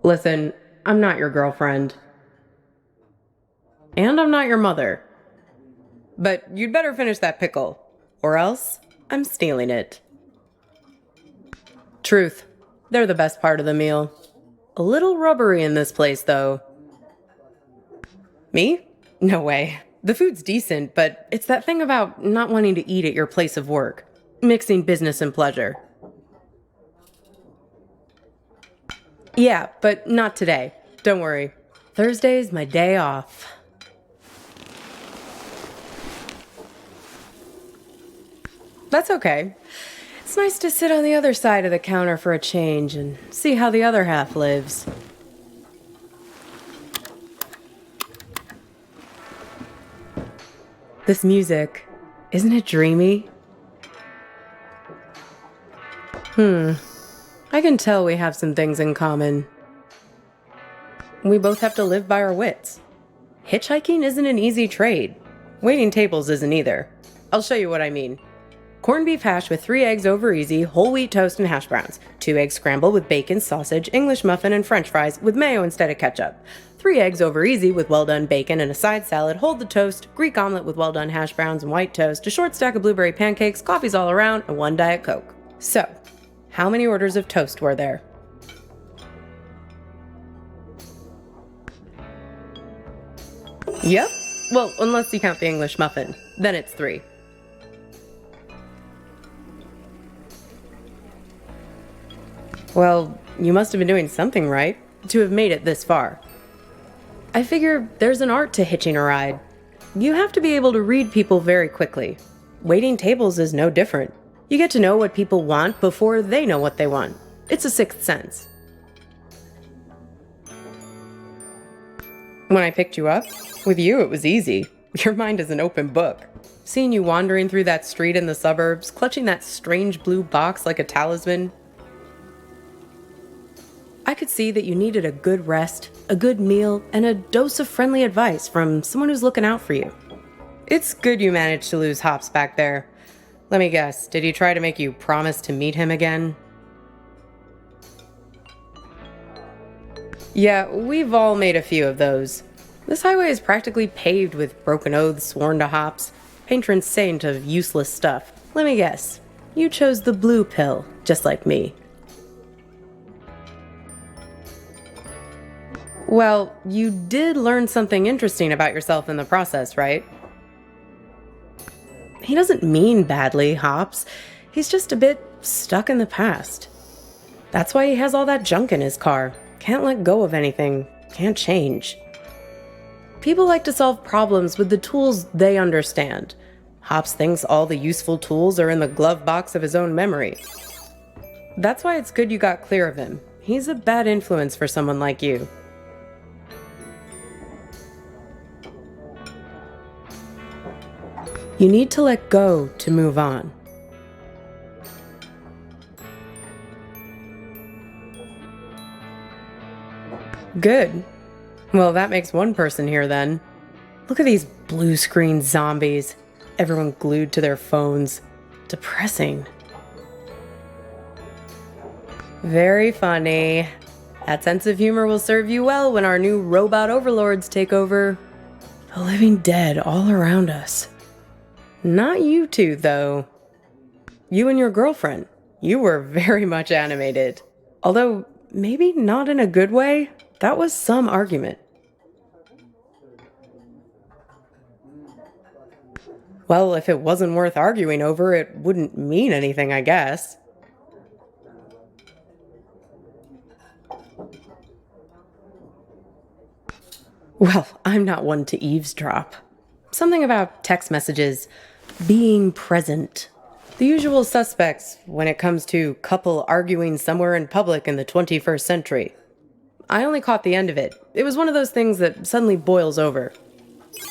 Listen, I'm not your girlfriend. And I'm not your mother. But you'd better finish that pickle, or else I'm stealing it. Truth. They're the best part of the meal. A little rubbery in this place, though. Me? No way. The food's decent, but it's that thing about not wanting to eat at your place of work. Mixing business and pleasure. Yeah, but not today. Don't worry. Thursday's my day off. That's okay. It's nice to sit on the other side of the counter for a change and see how the other half lives. This music, isn't it dreamy? I can tell we have some things in common. We both have to live by our wits. Hitchhiking isn't an easy trade. Waiting tables isn't either. I'll show you what I mean. Corned beef hash with 3 eggs over easy, whole wheat toast and hash browns. 2 eggs scrambled with bacon, sausage, English muffin, and french fries with mayo instead of ketchup. 3 eggs over easy with well-done bacon and a side salad, hold the toast, Greek omelet with well-done hash browns and white toast, a short stack of blueberry pancakes, coffees all around, and 1 Diet Coke. So, how many orders of toast were there? Yep. Well, unless you count the English muffin. Then it's 3. Well, you must have been doing something right to have made it this far. I figure there's an art to hitching a ride. You have to be able to read people very quickly. Waiting tables is no different. You get to know what people want before they know what they want. It's a sixth sense. When I picked you up, with you it was easy. Your mind is an open book. Seeing you wandering through that street in the suburbs, clutching that strange blue box like a talisman, I could see that you needed a good rest, a good meal, and a dose of friendly advice from someone who's looking out for you. It's good you managed to lose Hops back there. Let me guess, did he try to make you promise to meet him again? Yeah, we've all made a few of those. This highway is practically paved with broken oaths sworn to Hops, patron saint of useless stuff. Let me guess, you chose the blue pill, just like me. Well, you did learn something interesting about yourself in the process, right? He doesn't mean badly, Hops. He's just a bit stuck in the past. That's why he has all that junk in his car. Can't let go of anything. Can't change. People like to solve problems with the tools they understand. Hops thinks all the useful tools are in the glove box of his own memory. That's why it's good you got clear of him. He's a bad influence for someone like you. You need to let go to move on. Good. Well, that makes one person here then. Look at these blue screen zombies. Everyone glued to their phones. Depressing. Very funny. That sense of humor will serve you well when our new robot overlords take over. The living dead all around us. Not you two, though. You and your girlfriend. You were very much animated. Although, maybe not in a good way. That was some argument. Well, if it wasn't worth arguing over, it wouldn't mean anything, I guess. Well, I'm not one to eavesdrop. Something about text messages being present. The usual suspects when it comes to couple arguing somewhere in public in the 21st century. I only caught the end of it. It was one of those things that suddenly boils over.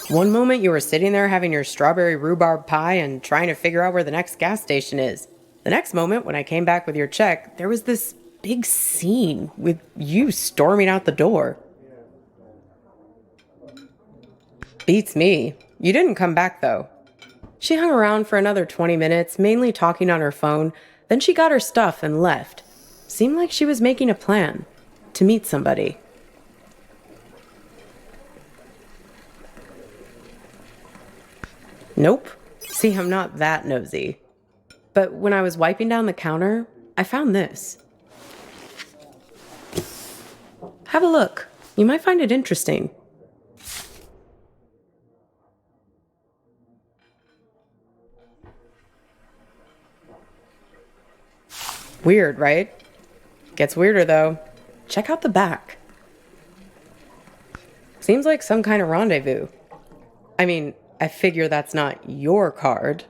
One moment you were sitting there having your strawberry rhubarb pie and trying to figure out where the next gas station is. The next moment, when I came back with your check, there was this big scene with you storming out the door. Beats me. You didn't come back, though. She hung around for another 20 minutes, mainly talking on her phone. Then she got her stuff and left. Seemed like she was making a plan. to meet somebody. Nope. See, I'm not that nosy. But when I was wiping down the counter, I found this. Have a look. You might find it interesting. Weird, right? Gets weirder, though. Check out the back. Seems like some kind of rendezvous. I mean, I figure that's not your card.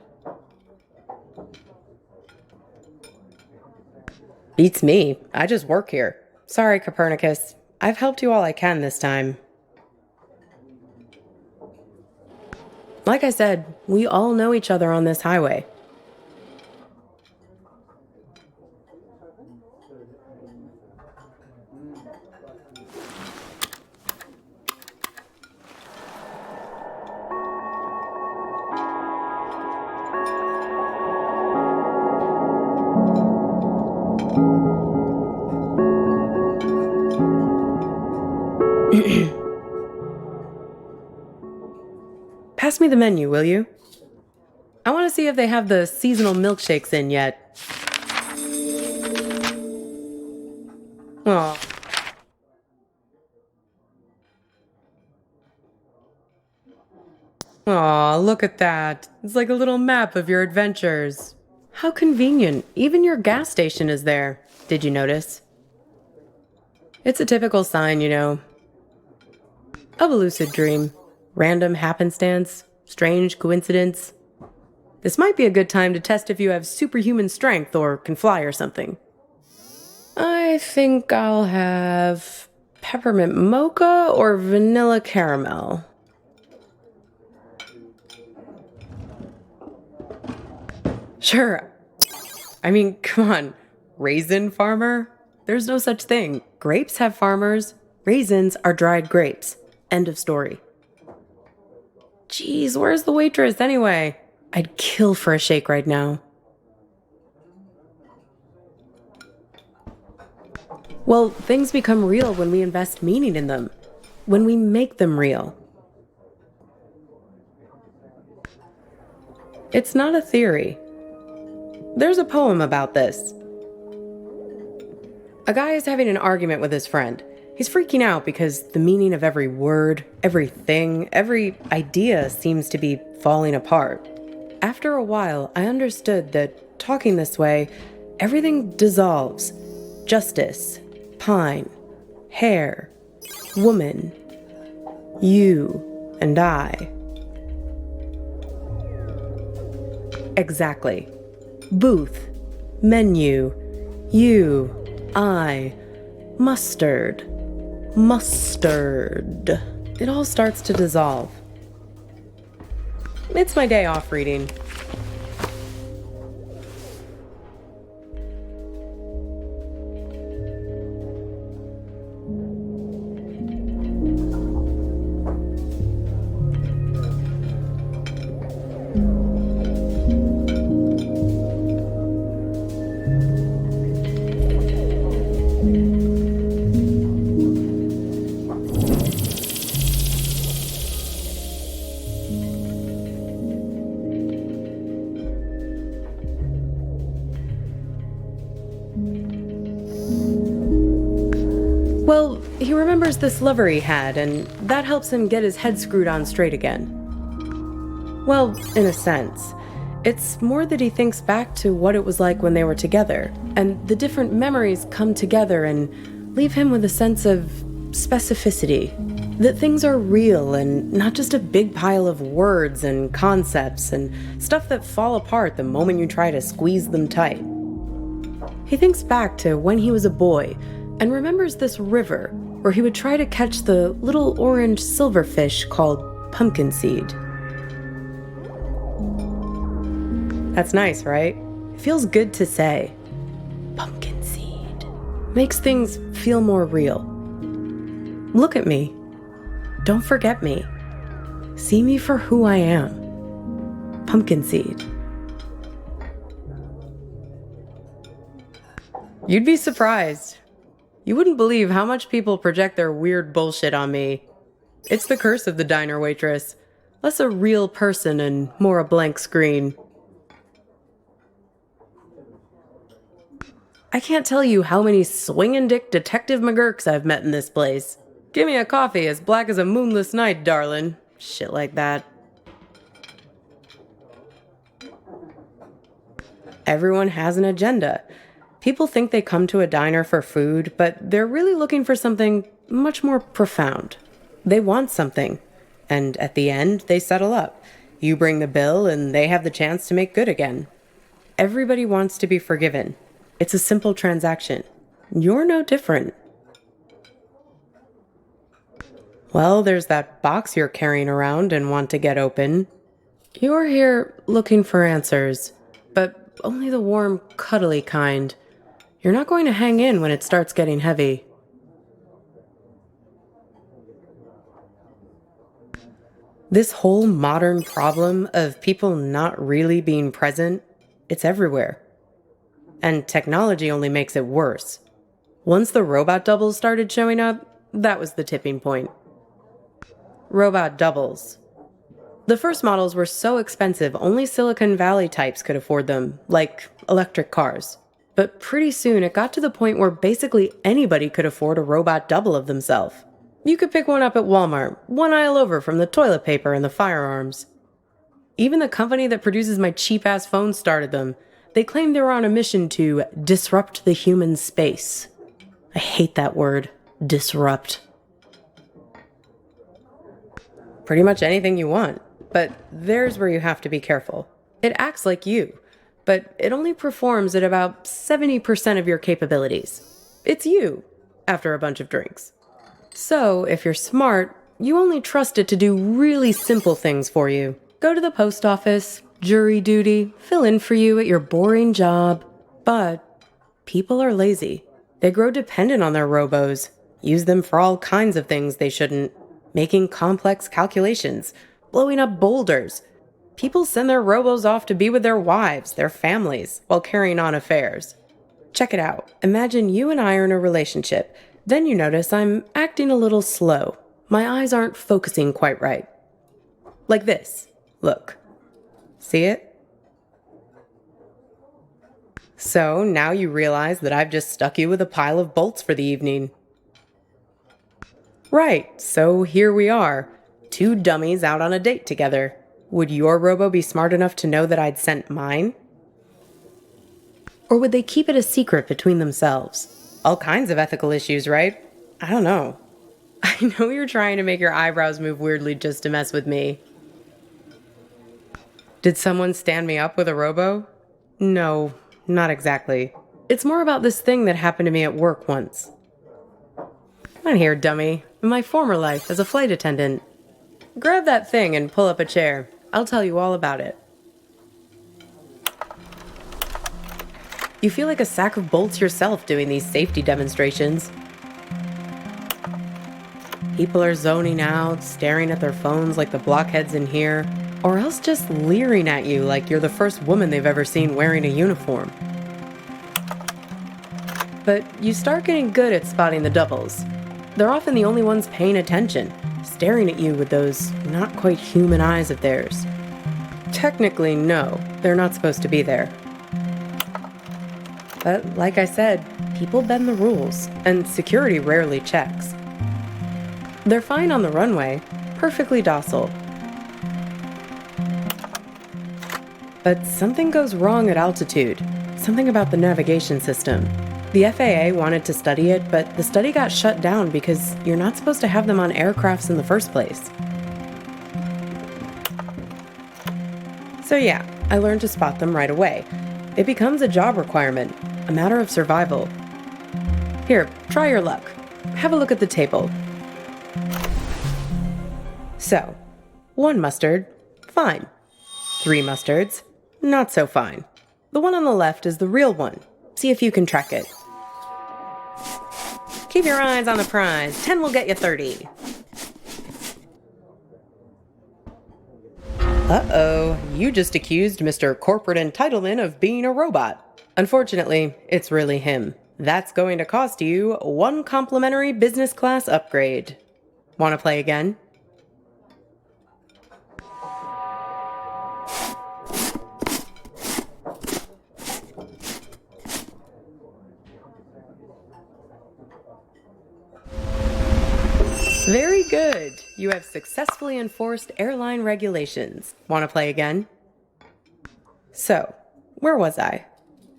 Beats me. I just work here. Sorry, Copernicus. I've helped you all I can this time. Like I said, we all know each other on this highway. Pass me the menu, will you? I want to see if they have the seasonal milkshakes in yet. Aw. Aw, look at that. It's like a little map of your adventures. How convenient. Even your gas station is there. Did you notice? It's a typical sign, you know, of a lucid dream. Random happenstance, strange coincidence. This might be a good time to test if you have superhuman strength or can fly or something. I think I'll have peppermint mocha or vanilla caramel. Sure. I mean, come on. Raisin farmer? There's no such thing. Grapes have farmers. Raisins are dried grapes. End of story. Geez, where's the waitress anyway? I'd kill for a shake right now. Well, things become real when we invest meaning in them. When we make them real. It's not a theory. There's a poem about this. A guy is having an argument with his friend. He's freaking out because the meaning of every word, everything, every idea seems to be falling apart. After a while, I understood that talking this way, everything dissolves. Justice, pine, hair, woman, you, and I. Exactly. Booth, menu, you, I, mustard. Mustard. It all starts to dissolve. It's my day off reading. Well, he remembers this lover he had, and that helps him get his head screwed on straight again. Well, in a sense. It's more that he thinks back to what it was like when they were together, and the different memories come together and leave him with a sense of specificity. That things are real and not just a big pile of words and concepts and stuff that fall apart the moment you try to squeeze them tight. He thinks back to when he was a boy and remembers this river where he would try to catch the little orange silverfish called pumpkin seed. That's nice, right? It feels good to say. Pumpkin seed. Makes things feel more real. Look at me. Don't forget me. See me for who I am. Pumpkin seed. You'd be surprised. You wouldn't believe how much people project their weird bullshit on me. It's the curse of the diner waitress. Less a real person and more a blank screen. I can't tell you how many swingin' dick Detective McGurks I've met in this place. Give me a coffee as black as a moonless night, darlin'. Shit like that. Everyone has an agenda. People think they come to a diner for food, but they're really looking for something much more profound. They want something, and at the end, they settle up. You bring the bill, and they have the chance to make good again. Everybody wants to be forgiven. It's a simple transaction. You're no different. Well, there's that box you're carrying around and want to get open. You're here looking for answers, but only the warm, cuddly kind. You're not going to hang in when it starts getting heavy. This whole modern problem of people not really being present, it's everywhere. And technology only makes it worse. Once the robot doubles started showing up, that was the tipping point. Robot doubles. The first models were so expensive, only Silicon Valley types could afford them, like electric cars. But pretty soon it got to the point where basically anybody could afford a robot double of themselves. You could pick one up at Walmart, one aisle over from the toilet paper and the firearms. Even the company that produces my cheap-ass phone started them. They claimed they were on a mission to disrupt the human space. I hate that word, disrupt. Pretty much anything you want, but there's where you have to be careful. It acts like you, but it only performs at about 70% of your capabilities. It's you, after a bunch of drinks. So, if you're smart, you only trust it to do really simple things for you. Go to the post office, jury duty, fill in for you at your boring job. But people are lazy. They grow dependent on their robos, use them for all kinds of things they shouldn't, making complex calculations, blowing up boulders. People send their robos off to be with their wives, their families, while carrying on affairs. Check it out. Imagine you and I are in a relationship. Then you notice I'm acting a little slow. My eyes aren't focusing quite right. Like this. Look. See it? So now you realize that I've just stuck you with a pile of bolts for the evening. Right, so here we are. Two dummies out on a date together. Would your robo be smart enough to know that I'd sent mine? Or would they keep it a secret between themselves? All kinds of ethical issues, right? I don't know. I know you're trying to make your eyebrows move weirdly just to mess with me. Did someone stand me up with a robo? No, not exactly. It's more about this thing that happened to me at work once. Come on here, dummy. In my former life as a flight attendant. Grab that thing and pull up a chair. I'll tell you all about it. You feel like a sack of bolts yourself doing these safety demonstrations. People are zoning out, staring at their phones like the blockheads in here, or else just leering at you like you're the first woman they've ever seen wearing a uniform. But you start getting good at spotting the doubles. They're often the only ones paying attention, staring at you with those not quite human eyes of theirs. Technically, no, they're not supposed to be there. But like I said, people bend the rules, and security rarely checks. They're fine on the runway, perfectly docile. But something goes wrong at altitude, something about the navigation system. The FAA wanted to study it, but the study got shut down because you're not supposed to have them on aircrafts in the first place. So yeah, I learned to spot them right away. It becomes a job requirement, a matter of survival. Here, try your luck. Have a look at the table. So, 1 mustard, fine. 3 mustards, not so fine. The one on the left is the real one. See if you can track it. Keep your eyes on the prize. 10 will get you 30. Uh-oh, you just accused Mr. Corporate Entitlement of being a robot. Unfortunately, it's really him. That's going to cost you 1 complimentary business class upgrade. Want to play again? Very good. You have successfully enforced airline regulations. Want to play again? So, where was I?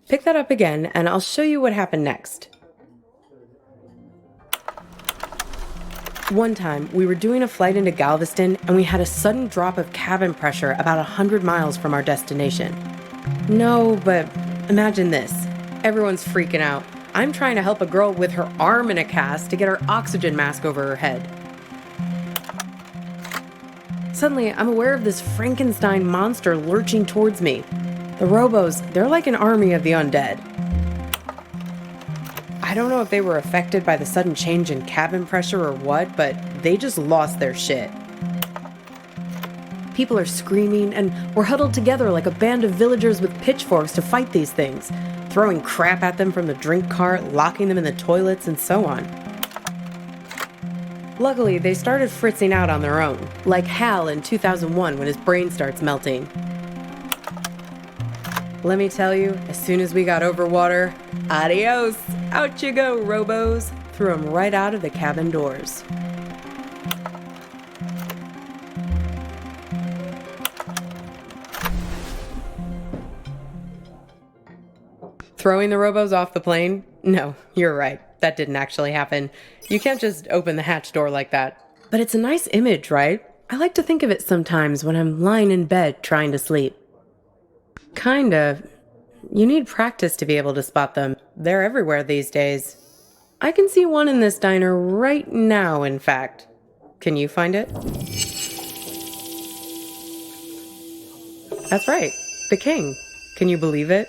Pick that up again and I'll show you what happened next. One time, we were doing a flight into Galveston and we had a sudden drop of cabin pressure about 100 miles from our destination. No, but imagine this. Everyone's freaking out. I'm trying to help a girl with her arm in a cast to get her oxygen mask over her head. Suddenly, I'm aware of this Frankenstein monster lurching towards me. The robos, they're like an army of the undead. I don't know if they were affected by the sudden change in cabin pressure or what, but they just lost their shit. People are screaming, and we're huddled together like a band of villagers with pitchforks to fight these things, throwing crap at them from the drink cart, locking them in the toilets, and so on. Luckily, they started fritzing out on their own, like Hal in 2001 when his brain starts melting. Let me tell you, as soon as we got over water, adios, out you go, robos. Threw them right out of the cabin doors. Throwing the robos off the plane? No, you're right. That didn't actually happen. You can't just open the hatch door like that. But it's a nice image, right? I like to think of it sometimes when I'm lying in bed trying to sleep. Kind of. You need practice to be able to spot them. They're everywhere these days. I can see one in this diner right now, in fact. Can you find it? That's right. The King. Can you believe it?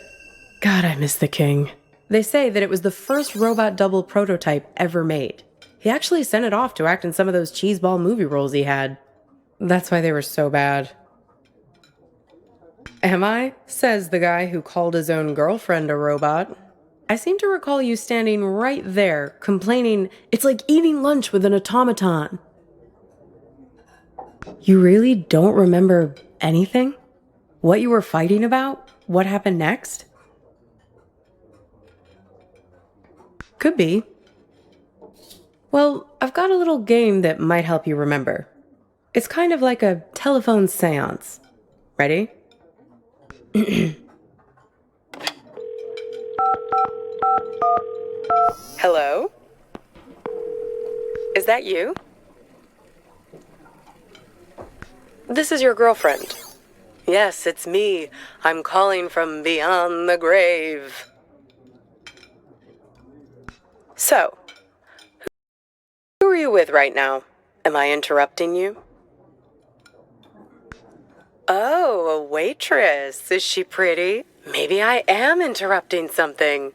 God, I miss the King. They say that it was the first robot double prototype ever made. He actually sent it off to act in some of those cheeseball movie roles he had. That's why they were so bad. Am I? Says the guy who called his own girlfriend a robot. I seem to recall you standing right there, complaining, it's like eating lunch with an automaton. You really don't remember anything? What you were fighting about? What happened next? Could be. Well, I've got a little game that might help you remember. It's kind of like a telephone seance. Ready? Hello? Is that you? This is your girlfriend. Yes, it's me. I'm calling from beyond the grave. So, who are you with right now? Am I interrupting you? Oh, a waitress. Is she pretty? Maybe I am interrupting something.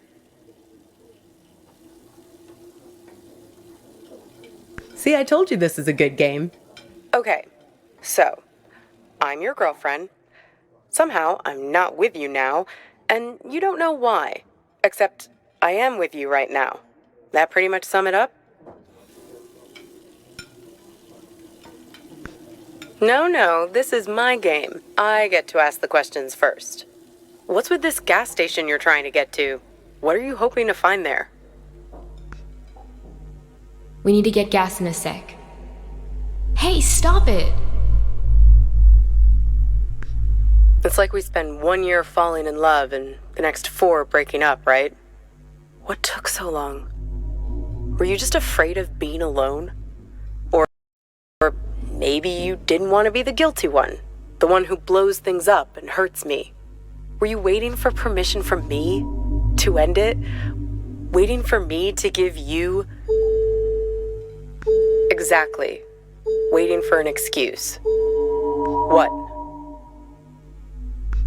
See, I told you this is a good game. Okay, so, I'm your girlfriend. Somehow, I'm not with you now, and you don't know why. Except, I am with you right now. That pretty much sum it up? No, this is my game. I get to ask the questions first. What's with this gas station you're trying to get to? What are you hoping to find there? We need to get gas in a sec. Hey, stop it! It's like we spend 1 year falling in love and the next 4 breaking up, right? What took so long? Were you just afraid of being alone? Or maybe you didn't want to be the guilty one, the one who blows things up and hurts me. Were you waiting for permission from me to end it? Waiting for me to give you... Exactly. Waiting for an excuse. What?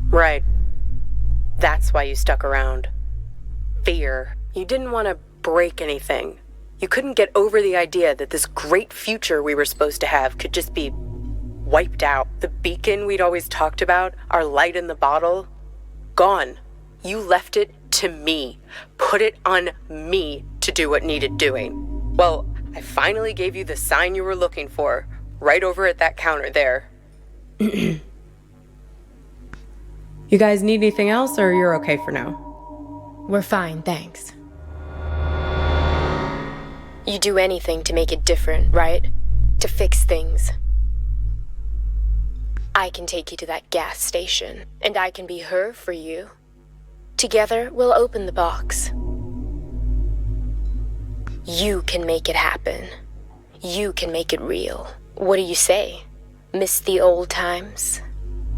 Right. That's why you stuck around. Fear. You didn't want to break anything. You couldn't get over the idea that this great future we were supposed to have could just be wiped out. The beacon we'd always talked about, our light in the bottle, gone. You left it to me. Put it on me to do what needed doing. Well, I finally gave you the sign you were looking for, right over at that counter there. You guys need anything else, or you're okay for now? We're fine, thanks. You do anything to make it different, right? To fix things. I can take you to that gas station, and I can be her for you. Together, we'll open the box. You can make it happen. You can make it real. What do you say? Miss the old times?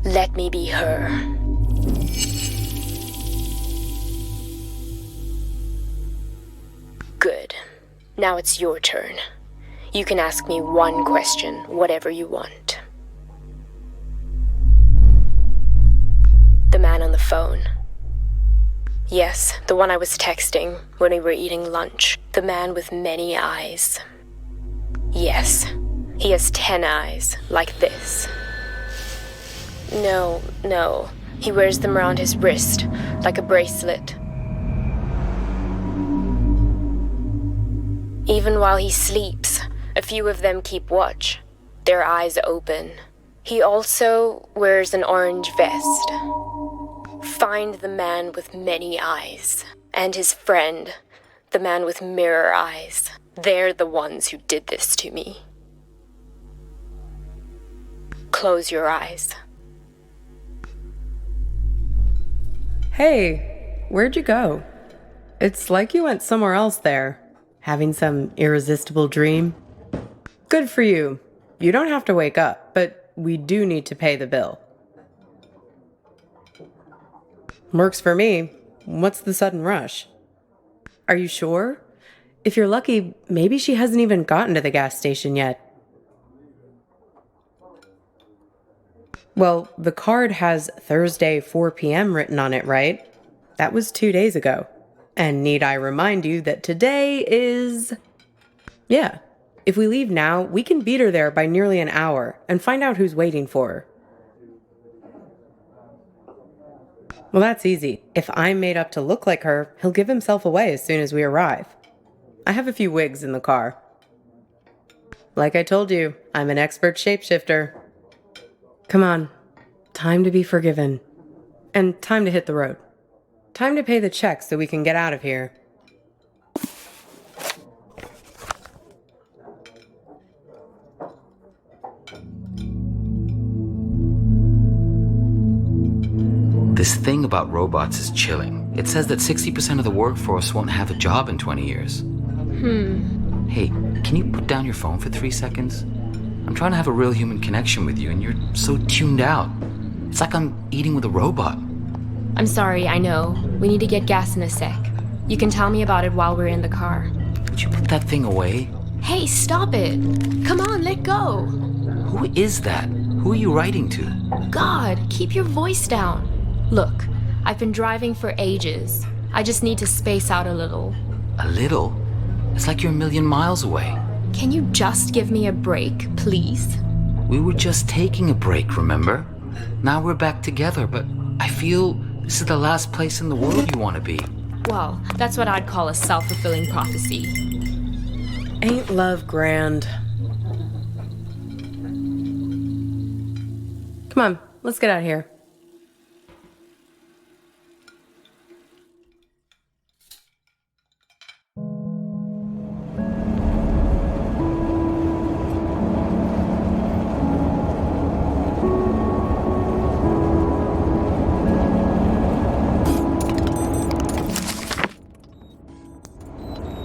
Let me be her. Good. Now it's your turn. You can ask me one question, whatever you want. The man on the phone. Yes, the one I was texting when we were eating lunch. The man with many eyes. Yes, he has 10 eyes, like this. No, he wears them around his wrist, like a bracelet. Even while he sleeps, a few of them keep watch, their eyes open. He also wears an orange vest. Find the man with many eyes, and his friend, the man with mirror eyes. They're the ones who did this to me. Close your eyes. Hey, where'd you go? It's like you went somewhere else there. Having some irresistible dream? Good for you. You don't have to wake up, but we do need to pay the bill. Works for me. What's the sudden rush? Are you sure? If you're lucky, maybe she hasn't even gotten to the gas station yet. Well, the card has Thursday 4 p.m. written on it, right? That was 2 days ago. And need I remind you that today is... Yeah, if we leave now, we can beat her there by nearly an hour and find out who's waiting for her. Well, that's easy. If I'm made up to look like her, he'll give himself away as soon as we arrive. I have a few wigs in the car. Like I told you, I'm an expert shapeshifter. Come on. Time to be forgiven. And time to hit the road. Time to pay the check so we can get out of here. This thing about robots is chilling. It says that 60% of the workforce won't have a job in 20 years. Hey, can you put down your phone for 3 seconds? I'm trying to have a real human connection with you, and you're so tuned out. It's like I'm eating with a robot. I'm sorry, I know. We need to get gas in a sec. You can tell me about it while we're in the car. Would you put that thing away? Hey, stop it! Come on, let go! Who is that? Who are you writing to? God, keep your voice down. Look, I've been driving for ages. I just need to space out a little. A little? It's like you're a million miles away. Can you just give me a break, please? We were just taking a break, remember? Now we're back together, but I feel this is the last place in the world you want to be. Well, that's what I'd call a self-fulfilling prophecy. Ain't love grand? Come on, let's get out of here.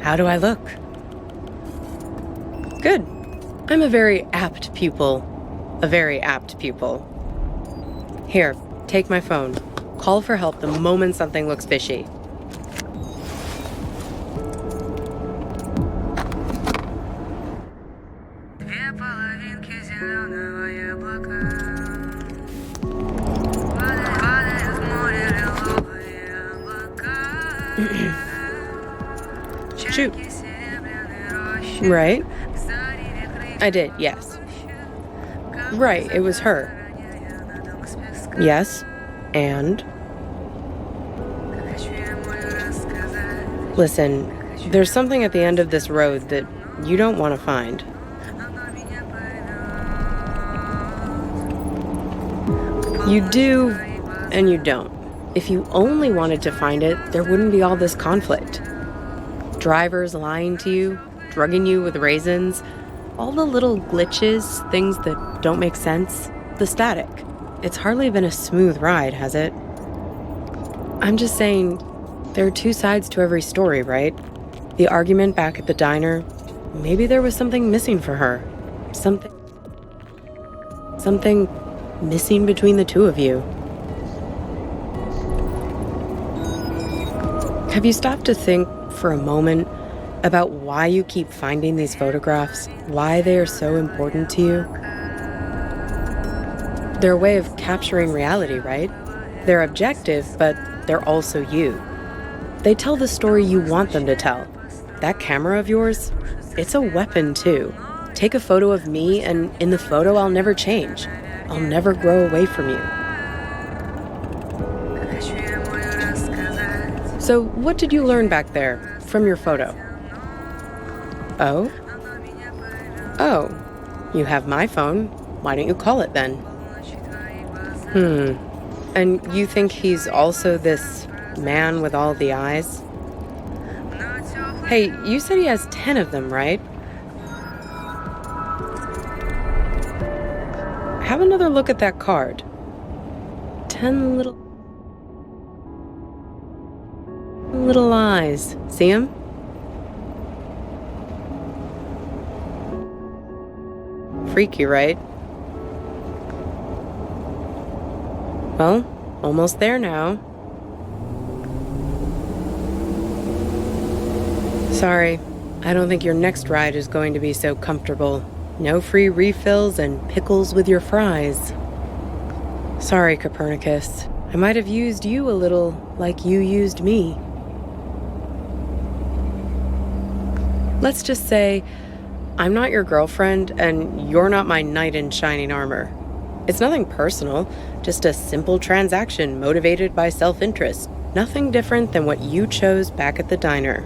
How do I look? Good. I'm a very apt pupil. A very apt pupil. Here, take my phone. Call for help the moment something looks fishy. Shoot. Right? I did, yes. Right, it was her. Yes, and? Listen, there's something at the end of this road that you don't want to find. You do, and you don't. If you only wanted to find it, there wouldn't be all this conflict. Drivers lying to you, drugging you with raisins, all the little glitches, things that don't make sense, the static. It's hardly been a smooth ride, has it? I'm just saying, there are two sides to every story, right? The argument back at the diner, maybe there was something missing for her. Something missing between the two of you. Have you stopped to think for a moment about why you keep finding these photographs, why they are so important to you? They're a way of capturing reality, right? They're objective, but they're also you. They tell the story you want them to tell. That camera of yours, it's a weapon too. Take a photo of me, and in the photo I'll never change. I'll never grow away from you. So what did you learn back there from your photo? Oh? Oh, you have my phone. Why don't you call it then? And you think he's also this man with all the eyes? Hey, you said he has 10 of them, right? Have another look at that card. 10 little eyes. See him? Freaky, right? Well, almost there now. Sorry, I don't think your next ride is going to be so comfortable. No free refills and pickles with your fries. Sorry, Copernicus. I might have used you a little like you used me. Let's just say, I'm not your girlfriend and you're not my knight in shining armor. It's nothing personal, just a simple transaction motivated by self-interest. Nothing different than what you chose back at the diner.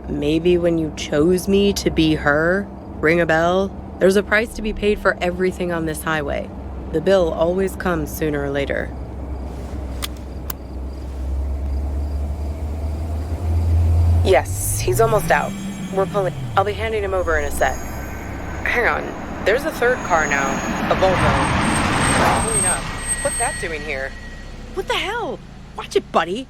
Maybe when you chose me to be her, ring a bell? There's a price to be paid for everything on this highway. The bill always comes sooner or later. Yes, he's almost out. We're pulling. I'll be handing him over in a sec. Hang on. There's a third car now. A Volvo. Pulling up. What's that doing here? What the hell? Watch it, buddy.